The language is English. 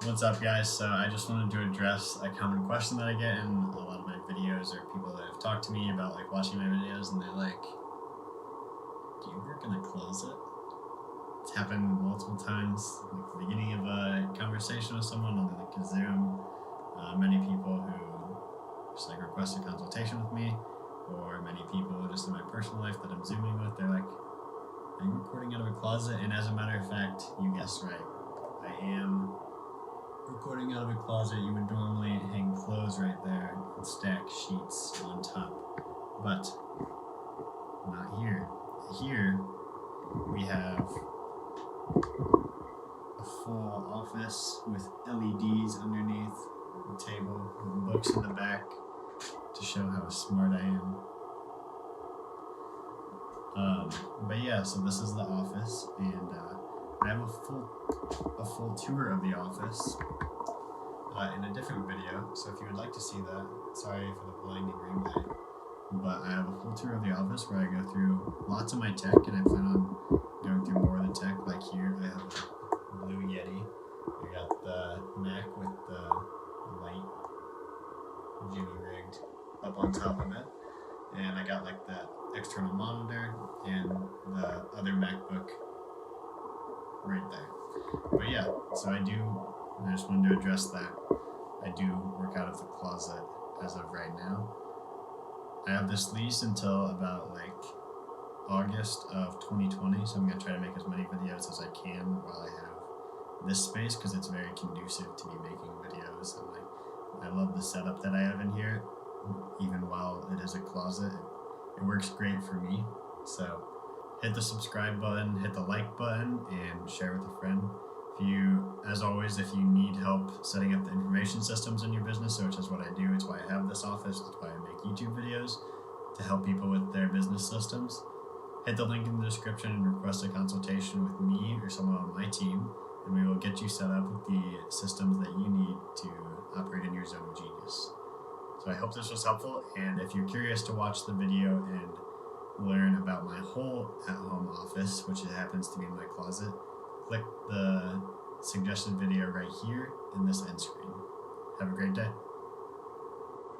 What's up, guys? So I just wanted to address a common question that I get in a lot of my videos, or people that have talked to me about like watching my videos, and they're like, do you work in a closet? It's happened multiple times, like the beginning of a conversation with someone on like a Zoom. Many people who just like request a consultation with me, or many people just in my personal life that I'm Zooming with, they're like, are you recording out of a closet? And as a matter of fact, you guessed right. I am recording out of a closet. You would normally hang clothes right there and stack sheets on top, but not here. Here we have a full office with LEDs underneath the table, with books in the back to show how smart I am. But yeah, so this is the office, and I have a full tour of the office in a different video. So if you would like to see that, sorry for the blinding ring light, but I have a full tour of the office where I go through lots of my tech, and I plan on going through more of the tech. Like here, I have a Blue Yeti. I got the Mac with the light Jimmy rigged up on top of it, and I got like that external monitor and the other MacBook right there. But yeah, so I just wanted to address that. I do work out of the closet as of right now. I have this lease until about like August of 2020, so I'm going to try to make as many videos as I can while I have this space, because it's very conducive to me making videos. And like, I love the setup that I have in here, even while it is a closet. It works great for me. So hit the subscribe button, hit the like button, and share with a friend. As always, if you need help setting up the information systems in your business, which is what I do, it's why I have this office, it's why I make YouTube videos, to help people with their business systems, hit the link in the description and request a consultation with me or someone on my team, and we will get you set up with the systems that you need to operate in your zone of genius. So I hope this was helpful, and if you're curious to watch the video and learn about my whole at-home office, which it happens to be in my closet, click the suggested video right here in this end screen. Have a great day.